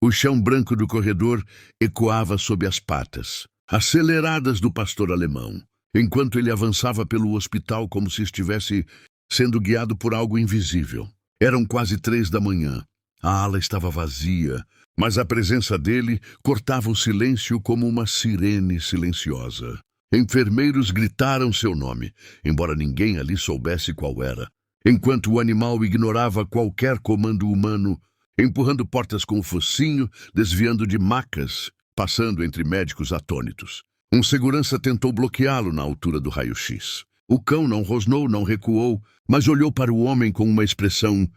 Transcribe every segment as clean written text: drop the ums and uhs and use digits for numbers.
O chão branco do corredor ecoava sob as patas, aceleradas do pastor alemão, enquanto ele avançava pelo hospital como se estivesse sendo guiado por algo invisível. Eram quase 3 da manhã. A ala estava vazia, mas a presença dele cortava o silêncio como uma sirene silenciosa. Enfermeiros gritaram seu nome, embora ninguém ali soubesse qual era, enquanto o animal ignorava qualquer comando humano, empurrando portas com o focinho, desviando de macas, passando entre médicos atônitos. Um segurança tentou bloqueá-lo na altura do raio-x. O cão não rosnou, não recuou, mas olhou para o homem com uma expressão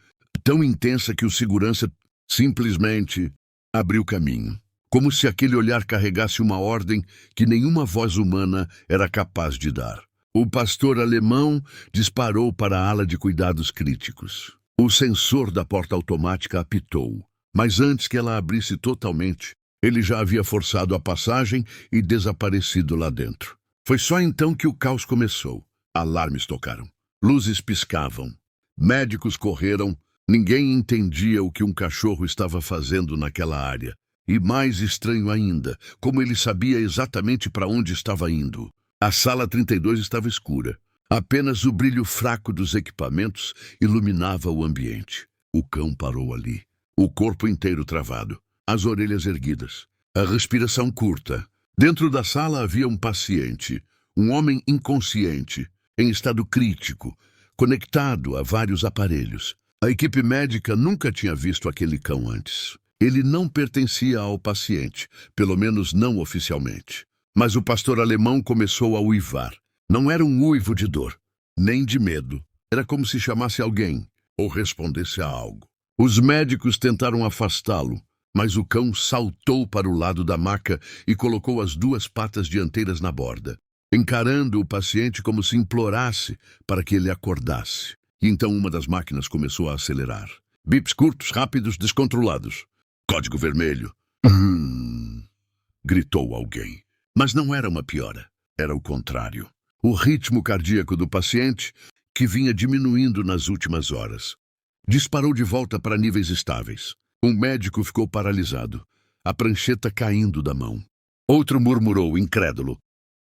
tão intensa que o segurança simplesmente abriu caminho, como se aquele olhar carregasse uma ordem que nenhuma voz humana era capaz de dar. O pastor alemão disparou para a ala de cuidados críticos. O sensor da porta automática apitou, mas antes que ela abrisse totalmente, ele já havia forçado a passagem e desaparecido lá dentro. Foi só então que o caos começou. Alarmes tocaram. Luzes piscavam. Médicos correram. Ninguém entendia o que um cachorro estava fazendo naquela área. E mais estranho ainda, como ele sabia exatamente para onde estava indo. A sala 32 estava escura. Apenas o brilho fraco dos equipamentos iluminava o ambiente. O cão parou ali, o corpo inteiro travado, as orelhas erguidas, a respiração curta. Dentro da sala havia um paciente, um homem inconsciente, em estado crítico, conectado a vários aparelhos. A equipe médica nunca tinha visto aquele cão antes. Ele não pertencia ao paciente, pelo menos não oficialmente. Mas o pastor alemão começou a uivar. Não era um uivo de dor, nem de medo. Era como se chamasse alguém, ou respondesse a algo. Os médicos tentaram afastá-lo, mas o cão saltou para o lado da maca e colocou as 2 patas dianteiras na borda, encarando o paciente como se implorasse para que ele acordasse. E então uma das máquinas começou a acelerar. Bips curtos, rápidos, descontrolados. Código vermelho. Gritou alguém. Mas não era uma piora. Era o contrário. O ritmo cardíaco do paciente, que vinha diminuindo nas últimas horas, disparou de volta para níveis estáveis. Um médico ficou paralisado, a prancheta caindo da mão. Outro murmurou, incrédulo.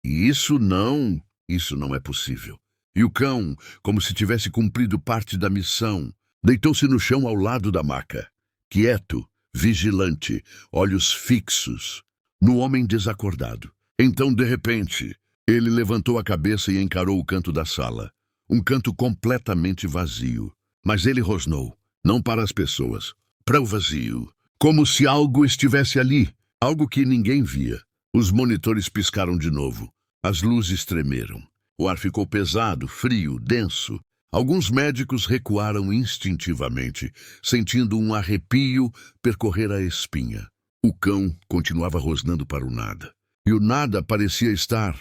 Isso não é possível. E o cão, como se tivesse cumprido parte da missão, deitou-se no chão ao lado da maca, quieto, vigilante, olhos fixos, no homem desacordado. Então, de repente, ele levantou a cabeça e encarou o canto da sala, um canto completamente vazio. Mas ele rosnou, não para as pessoas, para o vazio, como se algo estivesse ali, algo que ninguém via. Os monitores piscaram de novo, as luzes tremeram. O ar ficou pesado, frio, denso. Alguns médicos recuaram instintivamente, sentindo um arrepio percorrer a espinha. O cão continuava rosnando para o nada, e o nada parecia estar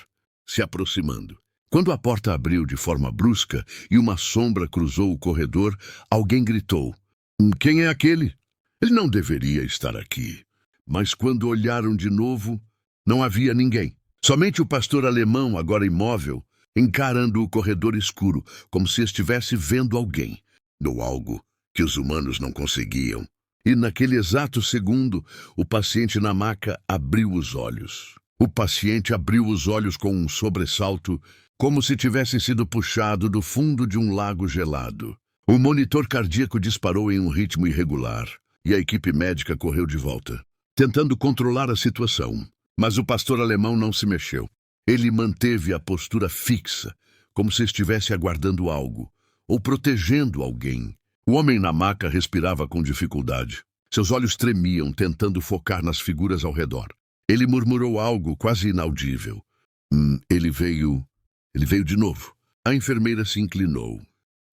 se aproximando. Quando a porta abriu de forma brusca e uma sombra cruzou o corredor, alguém gritou. Quem é aquele? Ele não deveria estar aqui. Mas quando olharam de novo, não havia ninguém. Somente o pastor alemão, agora imóvel, encarando o corredor escuro, como se estivesse vendo alguém, ou algo que os humanos não conseguiam. E naquele exato segundo, o paciente na maca abriu os olhos. O paciente abriu os olhos com um sobressalto, como se tivesse sido puxado do fundo de um lago gelado. O monitor cardíaco disparou em um ritmo irregular, e a equipe médica correu de volta, tentando controlar a situação. Mas o pastor alemão não se mexeu. Ele manteve a postura fixa, como se estivesse aguardando algo, ou protegendo alguém. O homem na maca respirava com dificuldade. Seus olhos tremiam, tentando focar nas figuras ao redor. Ele murmurou algo quase inaudível. Ele veio de novo. A enfermeira se inclinou.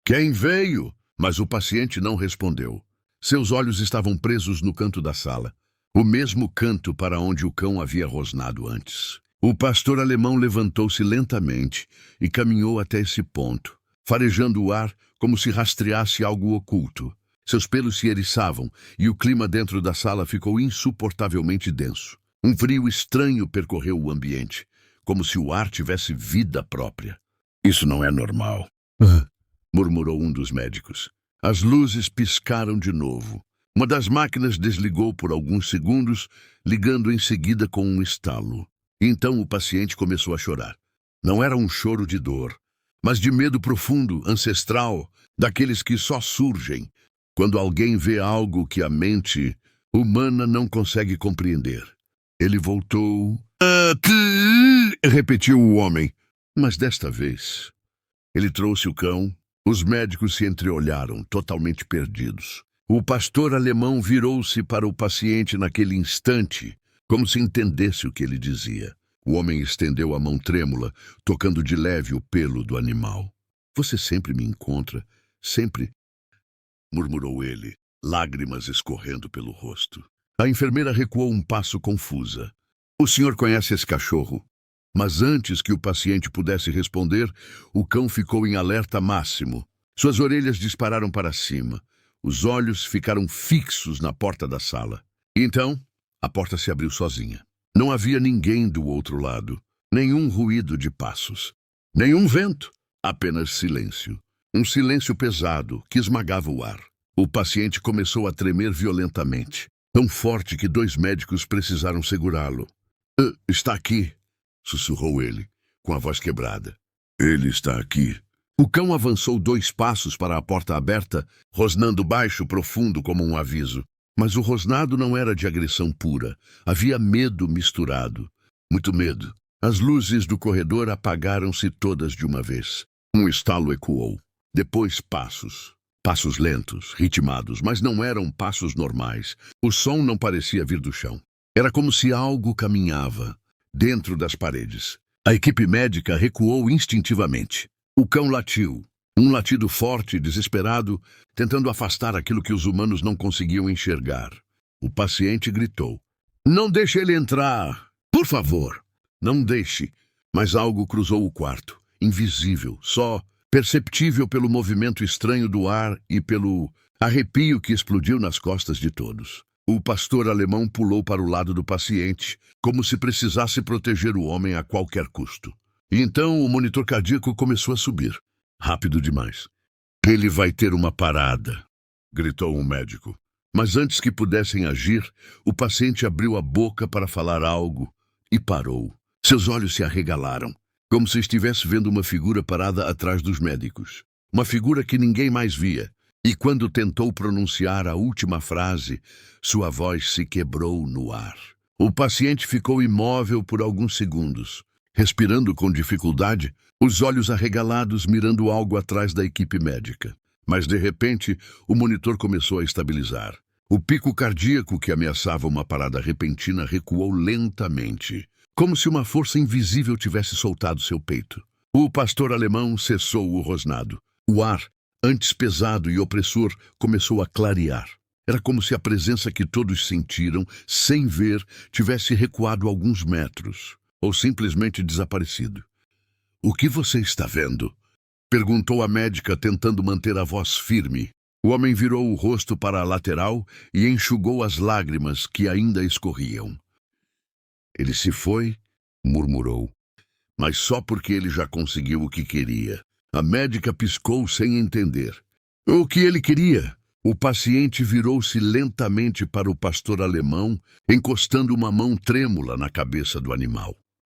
Quem veio? Mas o paciente não respondeu. Seus olhos estavam presos no canto da sala, o mesmo canto para onde o cão havia rosnado antes. O pastor alemão levantou-se lentamente e caminhou até esse ponto, farejando o ar como se rastreasse algo oculto. Seus pelos se eriçavam e o clima dentro da sala ficou insuportavelmente denso. Um frio estranho percorreu o ambiente, como se o ar tivesse vida própria. Isso não é normal, murmurou um dos médicos. As luzes piscaram de novo. Uma das máquinas desligou por alguns segundos, ligando em seguida com um estalo. Então o paciente começou a chorar. Não era um choro de dor, mas de medo profundo, ancestral, daqueles que só surgem quando alguém vê algo que a mente humana não consegue compreender. Ele voltou. Repetiu o homem. Mas desta vez, ele trouxe o cão. Os médicos se entreolharam, totalmente perdidos. O pastor alemão virou-se para o paciente naquele instante, como se entendesse o que ele dizia. O homem estendeu a mão trêmula, tocando de leve o pelo do animal. Você sempre me encontra, sempre, murmurou ele, lágrimas escorrendo pelo rosto. A enfermeira recuou um passo confusa. O senhor conhece esse cachorro? Mas antes que o paciente pudesse responder, o cão ficou em alerta máximo. Suas orelhas dispararam para cima. Os olhos ficaram fixos na porta da sala. Então, a porta se abriu sozinha. Não havia ninguém do outro lado. Nenhum ruído de passos. Nenhum vento. Apenas silêncio. Um silêncio pesado que esmagava o ar. O paciente começou a tremer violentamente. Tão forte que 2 médicos precisaram segurá-lo. Está aqui, sussurrou ele, com a voz quebrada. Ele está aqui. O cão avançou 2 passos para a porta aberta, rosnando baixo, profundo como um aviso. Mas o rosnado não era de agressão pura. Havia medo misturado. Muito medo. As luzes do corredor apagaram-se todas de uma vez. Um estalo ecoou. Depois passos. Passos lentos, ritmados, mas não eram passos normais. O som não parecia vir do chão. Era como se algo caminhava dentro das paredes. A equipe médica recuou instintivamente. O cão latiu. Um latido forte, desesperado, tentando afastar aquilo que os humanos não conseguiam enxergar. O paciente gritou. Não deixe ele entrar! Por favor! Não deixe! Mas algo cruzou o quarto. Invisível, só perceptível pelo movimento estranho do ar e pelo arrepio que explodiu nas costas de todos. O pastor alemão pulou para o lado do paciente, como se precisasse proteger o homem a qualquer custo. E então o monitor cardíaco começou a subir. Rápido demais. Ele vai ter uma parada, gritou um médico. Mas antes que pudessem agir, o paciente abriu a boca para falar algo e parou. Seus olhos se arregalaram, como se estivesse vendo uma figura parada atrás dos médicos. Uma figura que ninguém mais via. E quando tentou pronunciar a última frase, sua voz se quebrou no ar. O paciente ficou imóvel por alguns segundos, respirando com dificuldade, os olhos arregalados mirando algo atrás da equipe médica. Mas, de repente, o monitor começou a estabilizar. O pico cardíaco que ameaçava uma parada repentina recuou lentamente, como se uma força invisível tivesse soltado seu peito. O pastor alemão cessou o rosnado. O ar, antes pesado e opressor, começou a clarear. Era como se a presença que todos sentiram, sem ver, tivesse recuado alguns metros, ou simplesmente desaparecido. O que você está vendo? Perguntou a médica, tentando manter a voz firme. O homem virou o rosto para a lateral e enxugou as lágrimas que ainda escorriam. Ele se foi, murmurou, mas só porque ele já conseguiu o que queria. A médica piscou sem entender. O que ele queria? O paciente virou-se lentamente para o pastor alemão, encostando uma mão trêmula na cabeça do animal.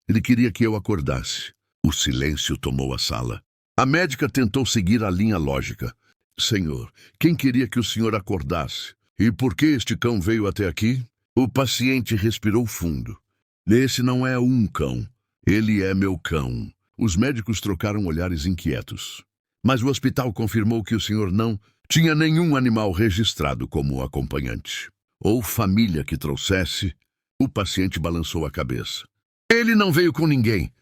Ele queria que eu acordasse. O silêncio tomou a sala. A médica tentou seguir a linha lógica. Senhor, quem queria que o senhor acordasse? E por que este cão veio até aqui? O paciente respirou fundo. Esse não é um cão. Ele é meu cão. Os médicos trocaram olhares inquietos. Mas o hospital confirmou que o senhor não tinha nenhum animal registrado como acompanhante. Ou família que trouxesse. O paciente balançou a cabeça. Ele não veio com ninguém.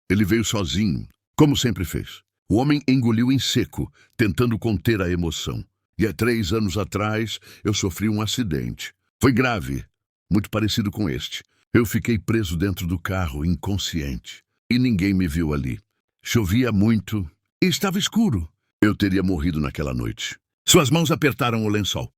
Ele veio sozinho, como sempre fez. O homem engoliu em seco, tentando conter a emoção. E há 3 anos atrás, eu sofri um acidente. Foi grave, muito parecido com este. Eu fiquei preso dentro do carro, inconsciente. E ninguém me viu ali. Chovia muito e estava escuro. Eu teria morrido naquela noite. Suas mãos apertaram o lençol.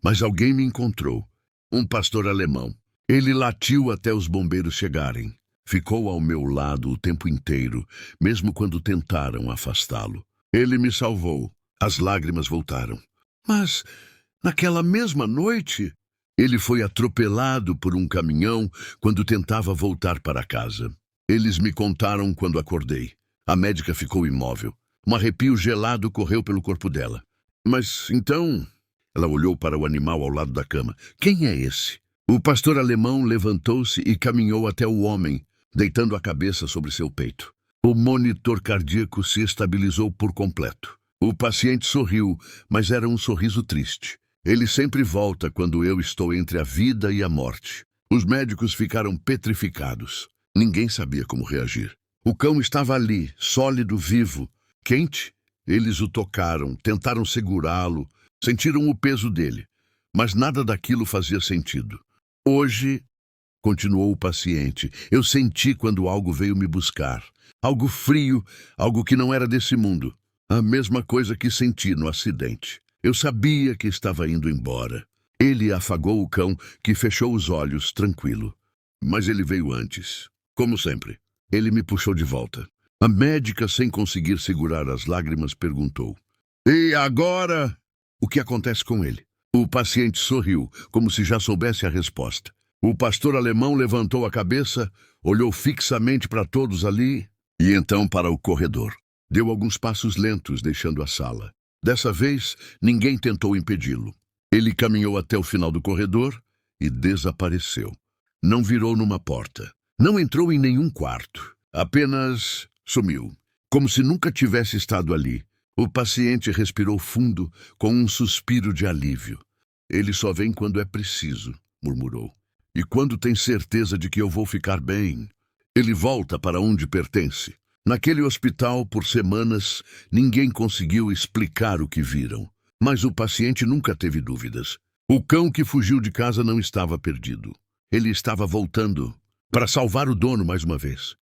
Mas alguém me encontrou. Um pastor alemão. Ele latiu até os bombeiros chegarem. Ficou ao meu lado o tempo inteiro, mesmo quando tentaram afastá-lo. Ele me salvou. As lágrimas voltaram. Mas Naquela mesma noite, ele foi atropelado por um caminhão quando tentava voltar para casa. Eles me contaram quando acordei. A médica ficou imóvel. Um arrepio gelado correu pelo corpo dela. Mas então... Ela olhou para o animal ao lado da cama. Quem é esse? O pastor alemão levantou-se e caminhou até o homem, deitando a cabeça sobre seu peito. O monitor cardíaco se estabilizou por completo. O paciente sorriu, mas era um sorriso triste. Ele sempre volta quando eu estou entre a vida e a morte. Os médicos ficaram petrificados. Ninguém sabia como reagir. O cão estava ali, sólido, vivo, quente. Eles o tocaram, tentaram segurá-lo, sentiram o peso dele, mas nada daquilo fazia sentido. Hoje, continuou o paciente, eu senti quando algo veio me buscar. Algo frio, algo que não era desse mundo. A mesma coisa que senti no acidente. Eu sabia que estava indo embora. Ele afagou o cão, que fechou os olhos, tranquilo. Mas ele veio antes. Como sempre. Ele me puxou de volta. A médica, sem conseguir segurar as lágrimas, perguntou. E agora? O que acontece com ele? O paciente sorriu, como se já soubesse a resposta. O pastor alemão levantou a cabeça, olhou fixamente para todos ali e então para o corredor. Deu alguns passos lentos, deixando a sala. Dessa vez, ninguém tentou impedi-lo. Ele caminhou até o final do corredor e desapareceu. Não virou numa porta. Não entrou em nenhum quarto. Apenas sumiu, como se nunca tivesse estado ali. O paciente respirou fundo, com um suspiro de alívio. Ele só vem quando é preciso, murmurou. E quando tem certeza de que eu vou ficar bem, ele volta para onde pertence. Naquele hospital, por semanas, ninguém conseguiu explicar o que viram. Mas o paciente nunca teve dúvidas. O cão que fugiu de casa não estava perdido. Ele estava voltando para salvar o dono mais uma vez.